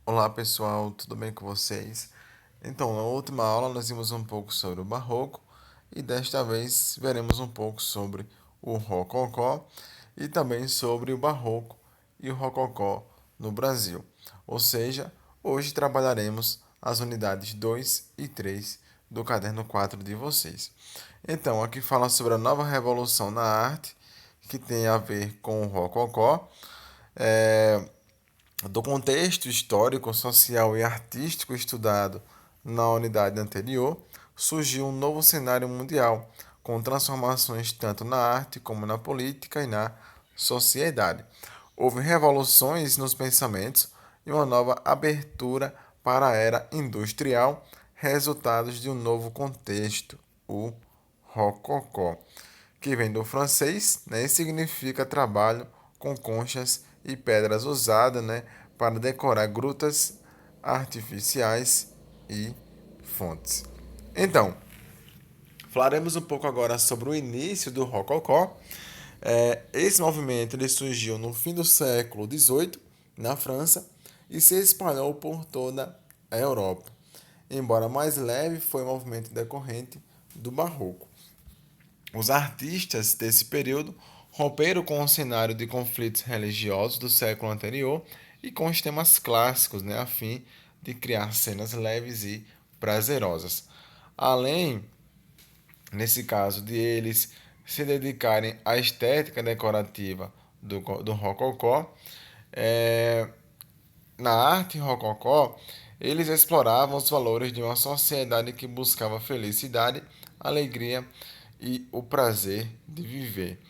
Olá pessoal, tudo bem com vocês? Então, na última aula nós vimos um pouco sobre o Barroco e desta vez veremos um pouco sobre o Rococó e também sobre o Barroco e o Rococó no Brasil. Ou seja, hoje trabalharemos as unidades 2 e 3 do caderno 4 de vocês. Então, aqui fala sobre a nova revolução na arte que tem a ver com o Rococó. É, do contexto histórico, social e artístico estudado na unidade anterior, surgiu um novo cenário mundial, com transformações tanto na arte como na política e na sociedade. Houve revoluções nos pensamentos e uma nova abertura para a era industrial, resultados de um novo contexto, o Rococó, que vem do francês, né, e significa trabalho com conchas e pedras usadas, né, para decorar grutas artificiais e fontes. Então, falaremos um pouco agora sobre o início do Rococó. Esse movimento ele surgiu no fim do século XVIII, na França, e se espalhou por toda a Europa. Embora mais leve, foi um movimento decorrente do Barroco. Os artistas desse período romperam com o cenário de conflitos religiosos do século anterior e com os temas clássicos, né, a fim de criar cenas leves e prazerosas. Além, nesse caso, de eles se dedicarem à estética decorativa do Rococó, é, na arte rococó, eles exploravam os valores de uma sociedade que buscava felicidade, alegria e o prazer de viver.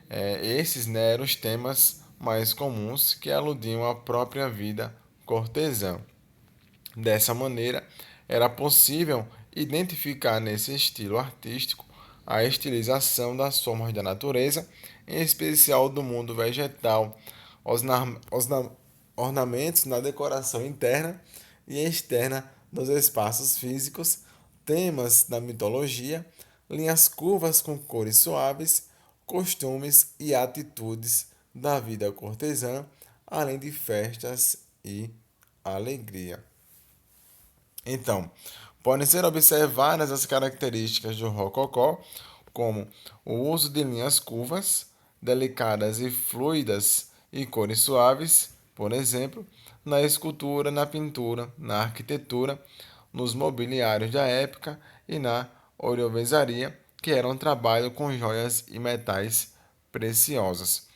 Esses, né, eram os temas mais comuns que aludiam à própria vida cortesã. Dessa maneira, era possível identificar nesse estilo artístico a estilização das formas da natureza, em especial do mundo vegetal, os ornamentos na decoração interna e externa dos espaços físicos, temas da mitologia, linhas curvas com cores suaves, costumes e atitudes da vida cortesã, além de festas e alegria. Então, podem ser observadas as características do rococó, como o uso de linhas curvas, delicadas e fluidas e cores suaves, por exemplo, na escultura, na pintura, na arquitetura, nos mobiliários da época e na ourivesaria, que era um trabalho com joias e metais preciosos.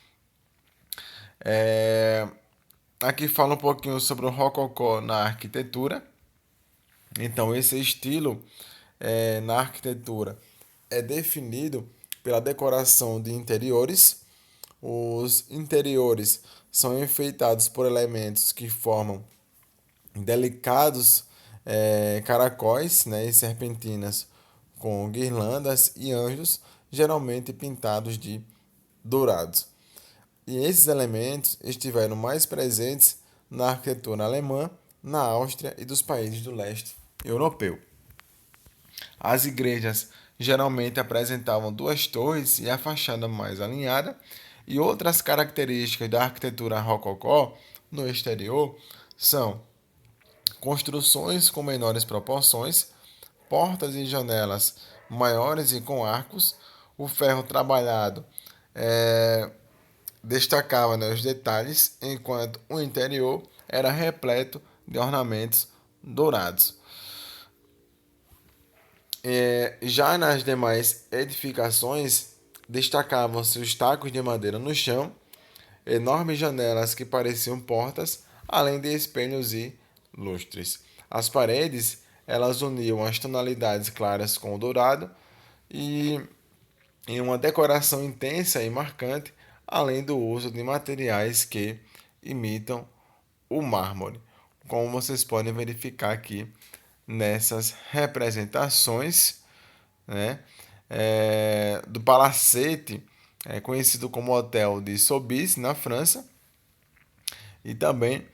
É, Aqui fala um pouquinho sobre o rococó na arquitetura. Então, esse estilo na arquitetura é definido pela decoração de interiores. Os interiores são enfeitados por elementos que formam delicados caracóis, né, e serpentinas com guirlandas e anjos, geralmente pintados de dourados. E esses elementos estiveram mais presentes na arquitetura alemã, na Áustria e dos países do leste europeu. As igrejas geralmente apresentavam duas torres e a fachada mais alinhada, e outras características da arquitetura rococó no exterior são construções com menores proporções, portas e janelas maiores e com arcos, o ferro trabalhado é, destacava, né, os detalhes, enquanto o interior era repleto de ornamentos dourados. Já nas demais edificações, destacavam-se os tacos de madeira no chão, enormes janelas que pareciam portas, além de espelhos e lustres. As paredes, elas uniam as tonalidades claras com o dourado e em uma decoração intensa e marcante, além do uso de materiais que imitam o mármore, como vocês podem verificar aqui nessas representações, né, do Palacete, conhecido como Hotel de Soubise, na França, e também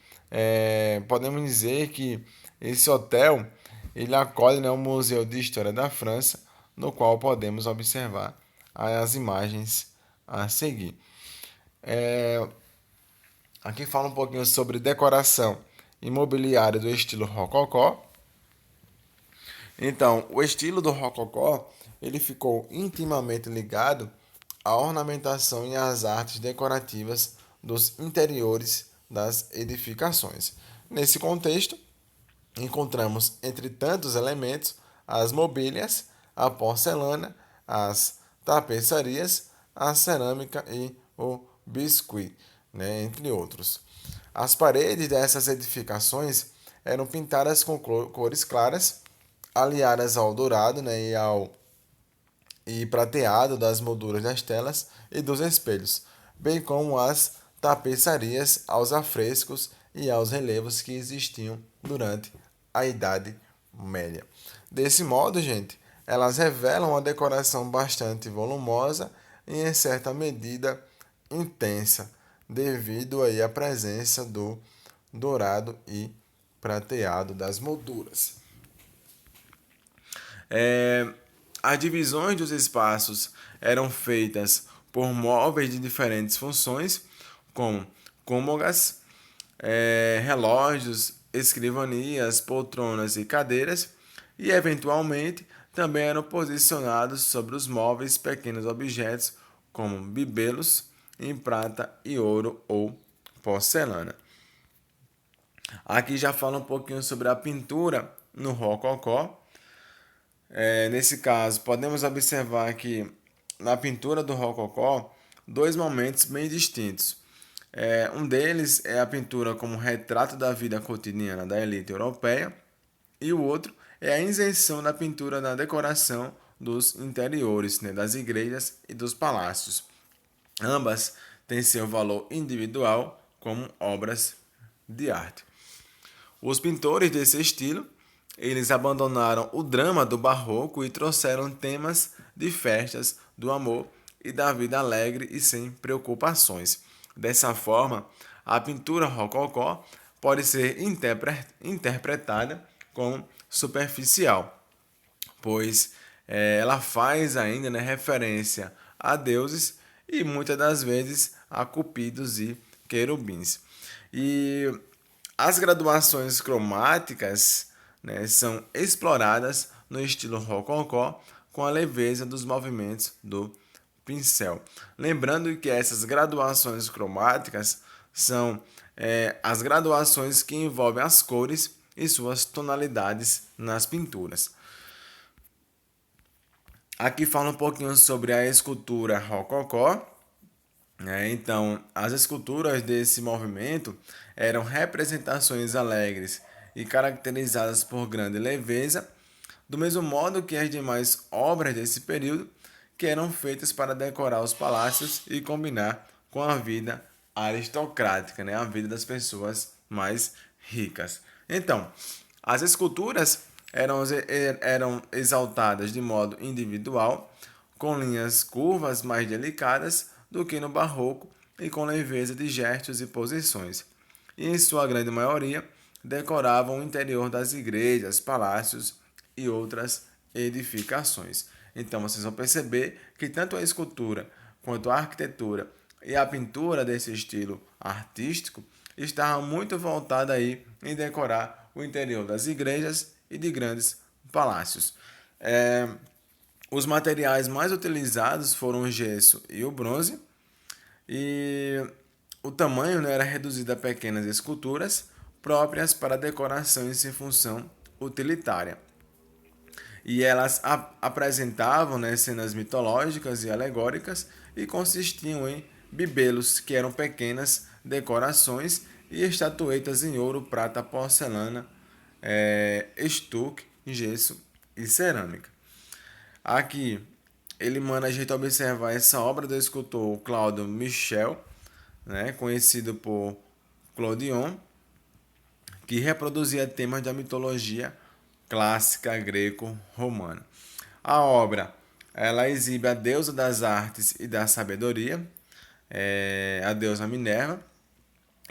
podemos dizer que esse hotel ele acolhe, né, o Museu de História da França, no qual podemos observar as imagens a seguir. Aqui fala um pouquinho sobre decoração imobiliário do estilo rococó. Então, o estilo do rococó, ele ficou intimamente ligado à ornamentação e às artes decorativas dos interiores das edificações. Nesse contexto, encontramos entre tantos elementos as mobílias, a porcelana, as tapeçarias, a cerâmica e o biscuit, né, entre outros. As paredes dessas edificações eram pintadas com cores claras, aliadas ao dourado, né, e prateado das molduras das telas e dos espelhos, bem como as tapeçarias aos afrescos e aos relevos que existiam durante a Idade Média. Desse modo, gente, elas revelam uma decoração bastante volumosa e, em certa medida, intensa, devido aí à presença do dourado e prateado das molduras. As divisões dos espaços eram feitas por móveis de diferentes funções, como cômodas, relógios, escrivanias, poltronas e cadeiras, e eventualmente também eram posicionados sobre os móveis pequenos objetos como bibelos em prata e ouro ou porcelana. Aqui já fala um pouquinho sobre a pintura no rococó. Nesse caso, podemos observar que na pintura do rococó, dois momentos bem distintos. Um deles é a pintura como retrato da vida cotidiana da elite europeia, e o outro é a inserção da pintura na decoração dos interiores, né, das igrejas e dos palácios. Ambas têm seu valor individual como obras de arte. Os pintores desse estilo, eles abandonaram o drama do barroco e trouxeram temas de festas, do amor e da vida alegre e sem preocupações. Dessa forma, a pintura rococó pode ser interpretada como superficial, pois ela faz ainda, né, referência a deuses e muitas das vezes a cupidos e querubins. E as graduações cromáticas, né, são exploradas no estilo rococó com a leveza dos movimentos do pincel. Lembrando que essas graduações cromáticas são as graduações que envolvem as cores e suas tonalidades nas pinturas. Aqui fala um pouquinho sobre a escultura rococó. Então, as esculturas desse movimento eram representações alegres e caracterizadas por grande leveza, do mesmo modo que as demais obras desse período, que eram feitas para decorar os palácios e combinar com a vida aristocrática, né? A vida das pessoas mais ricas. Então, as esculturas eram exaltadas de modo individual, com linhas curvas mais delicadas do que no barroco e com leveza de gestos e posições. E, em sua grande maioria, decoravam o interior das igrejas, palácios e outras edificações. Então vocês vão perceber que tanto a escultura quanto a arquitetura e a pintura desse estilo artístico estavam muito voltada aí em decorar o interior das igrejas e de grandes palácios. Os materiais mais utilizados foram o gesso e o bronze, e o tamanho, né, era reduzido a pequenas esculturas próprias para decoração e sem função utilitária. E elas apresentavam, né, cenas mitológicas e alegóricas e consistiam em bibelos, que eram pequenas decorações, e estatuetas em ouro, prata, porcelana, estuque, gesso e cerâmica. Aqui ele manda a gente observar essa obra do escultor Claude Michel, né, conhecido por Clodion, que reproduzia temas da mitologia clássica greco-romana. A obra, ela exibe a deusa das artes e da sabedoria, a deusa Minerva,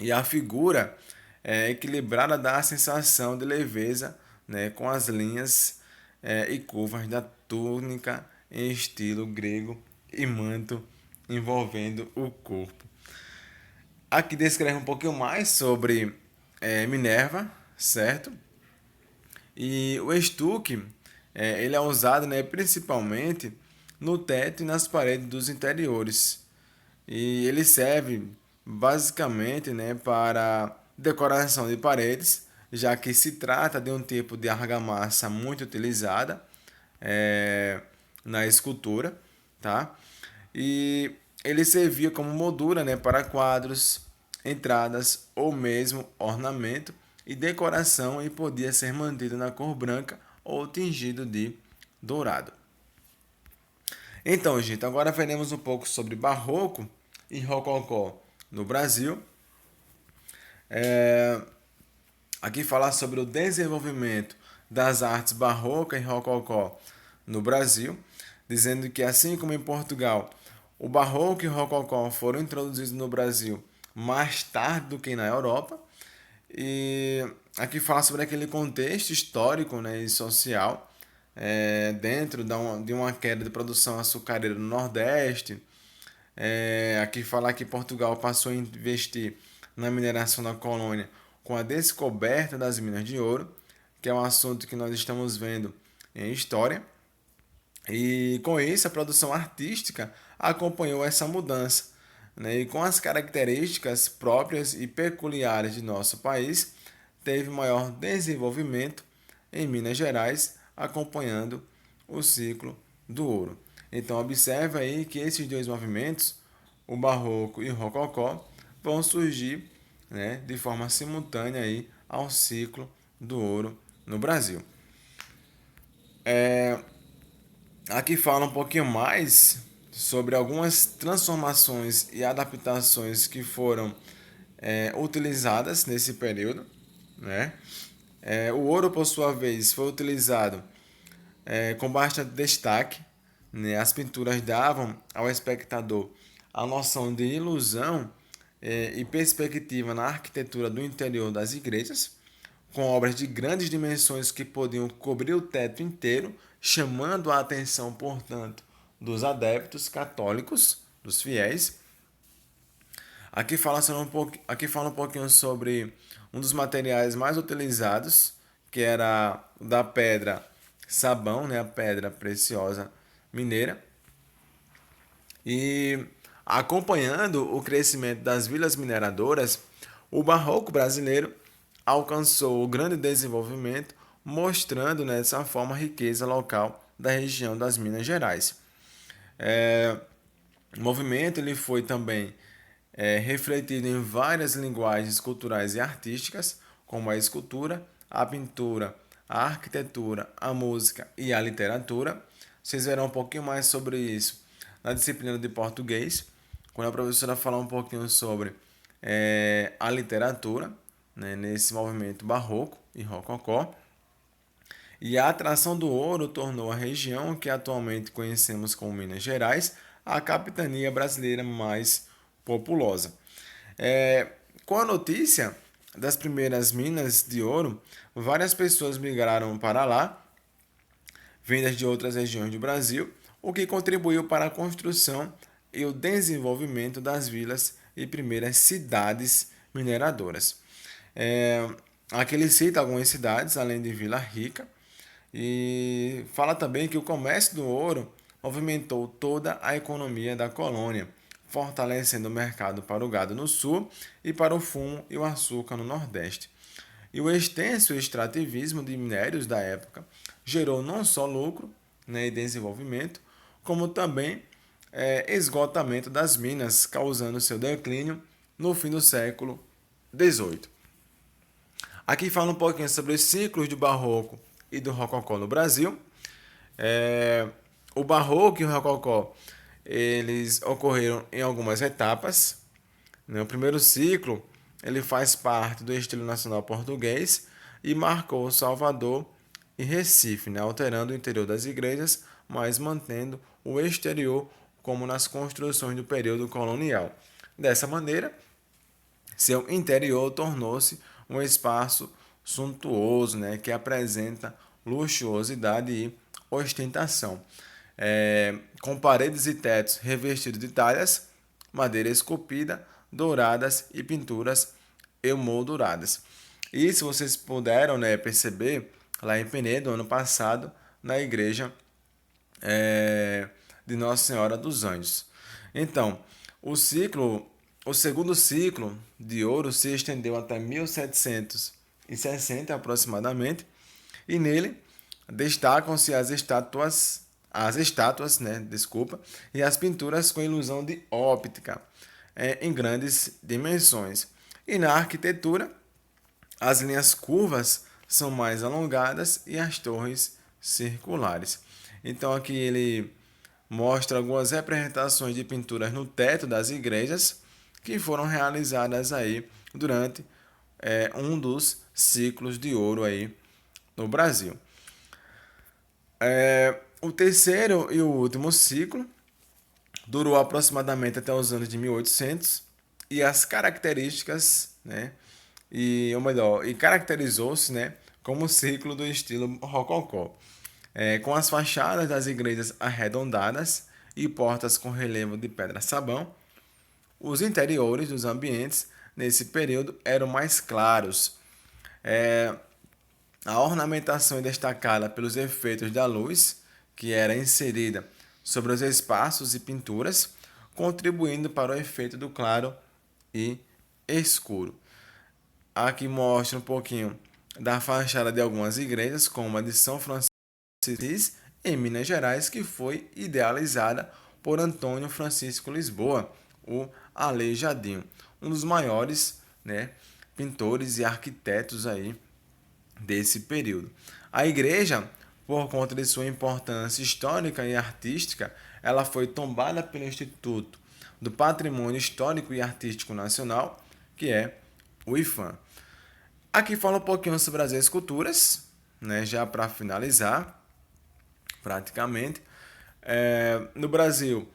e a figura equilibrada dá a sensação de leveza, né, com as linhas e curvas da túnica em estilo grego e manto envolvendo o corpo. Aqui descreve um pouquinho mais sobre Minerva, certo? E o estuque, ele é usado, né, principalmente no teto e nas paredes dos interiores. E ele serve basicamente, né, para decoração de paredes, já que se trata de um tipo de argamassa muito utilizada é, na escultura, tá? E ele servia como moldura, né, para quadros, entradas ou mesmo ornamento e decoração e podia ser mantido na cor branca ou tingido de dourado. Então, gente, agora veremos um pouco sobre barroco e rococó no Brasil. Aqui falar sobre o desenvolvimento das artes barroca e rococó no Brasil, dizendo que assim como em Portugal, o barroco e o rococó foram introduzidos no Brasil mais tarde do que na Europa. E aqui fala sobre aquele contexto histórico, né, e social dentro de uma queda de produção açucareira no Nordeste. Aqui falar que Portugal passou a investir na mineração da colônia com a descoberta das minas de ouro, que é um assunto que nós estamos vendo em história. E com isso, a produção artística acompanhou essa mudança, né? E com as características próprias e peculiares de nosso país, teve maior desenvolvimento em Minas Gerais, acompanhando o ciclo do ouro. Então, observe aí que esses dois movimentos, o barroco e o rococó, vão surgir, né, de forma simultânea aí ao ciclo do ouro no Brasil. Aqui fala um pouquinho mais sobre algumas transformações e adaptações que foram utilizadas nesse período, né? O ouro, por sua vez, foi utilizado com bastante destaque, né? As pinturas davam ao espectador a noção de ilusão e perspectiva na arquitetura do interior das igrejas, com obras de grandes dimensões que podiam cobrir o teto inteiro, chamando a atenção, portanto, dos adeptos católicos, dos fiéis. Aqui fala um pouquinho sobre um dos materiais mais utilizados, que era da pedra sabão, né, a pedra preciosa mineira. E acompanhando o crescimento das vilas mineradoras, o barroco brasileiro alcançou o grande desenvolvimento, mostrando dessa forma a riqueza local da região das Minas Gerais. O movimento ele foi também refletido em várias linguagens culturais e artísticas, como a escultura, a pintura, a arquitetura, a música e a literatura. Vocês verão um pouquinho mais sobre isso na disciplina de português, quando a professora falar um pouquinho sobre a literatura, né, nesse movimento barroco e rococó. E a atração do ouro tornou a região que atualmente conhecemos como Minas Gerais a capitania brasileira mais populosa. É, com a notícia das primeiras minas de ouro, várias pessoas migraram para lá, vindas de outras regiões do Brasil, o que contribuiu para a construção e o desenvolvimento das vilas e primeiras cidades mineradoras. Aqui ele cita algumas cidades, além de Vila Rica, e fala também que o comércio do ouro movimentou toda a economia da colônia, fortalecendo o mercado para o gado no sul e para o fumo e o açúcar no nordeste. E o extenso extrativismo de minérios da época gerou não só lucro, né, e desenvolvimento, como também esgotamento das minas, causando seu declínio no fim do século XVIII. Aqui fala um pouquinho sobre os ciclos do barroco e do rococó no Brasil. O barroco e o rococó eles ocorreram em algumas etapas. Né? O primeiro ciclo ele faz parte do estilo nacional português e marcou Salvador e Recife, né? Alterando o interior das igrejas, mas mantendo o exterior como nas construções do período colonial. Dessa maneira, seu interior tornou-se um espaço suntuoso, né, que apresenta luxuosidade e ostentação, com paredes e tetos revestidos de talhas, madeira esculpida, douradas e pinturas emolduradas. Isso vocês puderam, né, perceber lá em Penedo, ano passado, na igreja de Nossa Senhora dos Anjos. Então, o ciclo, o segundo ciclo de ouro se estendeu até 1760 aproximadamente, e nele destacam-se as estátuas, né, desculpa, e as pinturas com ilusão de óptica, em grandes dimensões. E na arquitetura, as linhas curvas são mais alongadas e as torres circulares. Então aqui ele mostra algumas representações de pinturas no teto das igrejas que foram realizadas aí durante um dos ciclos de ouro aí no Brasil. O terceiro e o último ciclo durou aproximadamente até os anos de 1800 e as características, né, ou melhor, e caracterizou-se, né, como o ciclo do estilo rococó, com as fachadas das igrejas arredondadas e portas com relevo de pedra-sabão. Os interiores dos ambientes nesse período eram mais claros. A ornamentação é destacada pelos efeitos da luz, que era inserida sobre os espaços e pinturas, contribuindo para o efeito do claro e escuro. Aqui mostra um pouquinho da fachada de algumas igrejas, como a de São Francisco de Assis, em Minas Gerais, que foi idealizada por Antônio Francisco Lisboa, o Aleijadinho, um dos maiores, né, pintores e arquitetos aí desse período. A igreja, por conta de sua importância histórica e artística, ela foi tombada pelo Instituto do Patrimônio Histórico e Artístico Nacional, que é o IFAM. Aqui fala um pouquinho sobre as esculturas, né, já para finalizar, praticamente. No Brasil,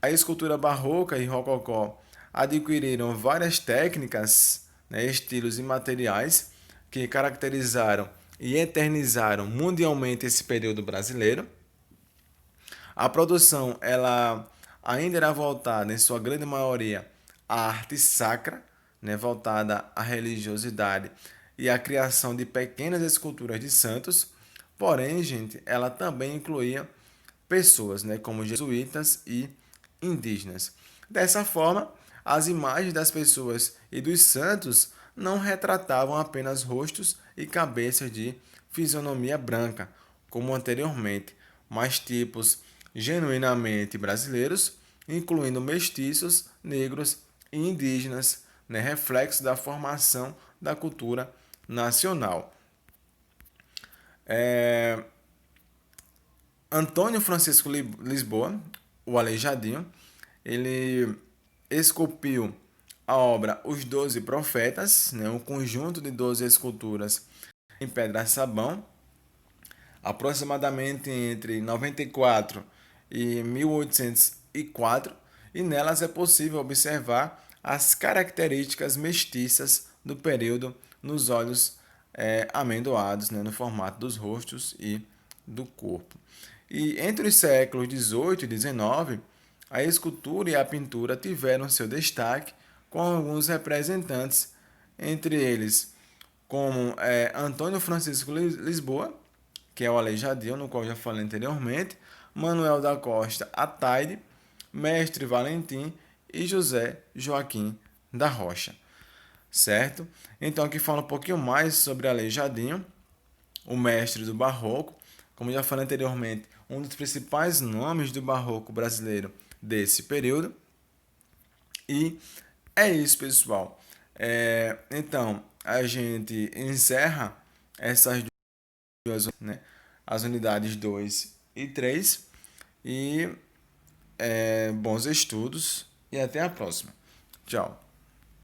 a escultura barroca e rococó adquiriram várias técnicas, né, estilos e materiais que caracterizaram e eternizaram mundialmente esse período brasileiro. A produção ela ainda era voltada, em sua grande maioria, à arte sacra, né, voltada à religiosidade e à criação de pequenas esculturas de santos. Porém, gente, ela também incluía pessoas, né, como jesuítas e indígenas. Dessa forma, as imagens das pessoas e dos santos não retratavam apenas rostos e cabeças de fisionomia branca, como anteriormente, mas tipos genuinamente brasileiros, incluindo mestiços, negros e indígenas, né, reflexo da formação da cultura nacional. Antônio Francisco Lisboa, o Aleijadinho, ele esculpiu a obra Os Doze Profetas, né, um conjunto de 12 esculturas em pedra-sabão, aproximadamente entre 94 e 1804, e nelas é possível observar as características mestiças do período nos olhos amendoados, né, no formato dos rostos e do corpo. E entre os séculos XVIII e XIX, a escultura e a pintura tiveram seu destaque com alguns representantes, entre eles como Antônio Francisco Lisboa, que é o Aleijadinho, no qual já falei anteriormente, Manuel da Costa Ataide, Mestre Valentim e José Joaquim da Rocha. Certo? Então aqui fala um pouquinho mais sobre Aleijadinho, o mestre do barroco, como já falei anteriormente, um dos principais nomes do barroco brasileiro desse período. E é isso, pessoal. Então, a gente encerra essas duas, né, as unidades 2 e 3. E bons estudos e até a próxima. Tchau.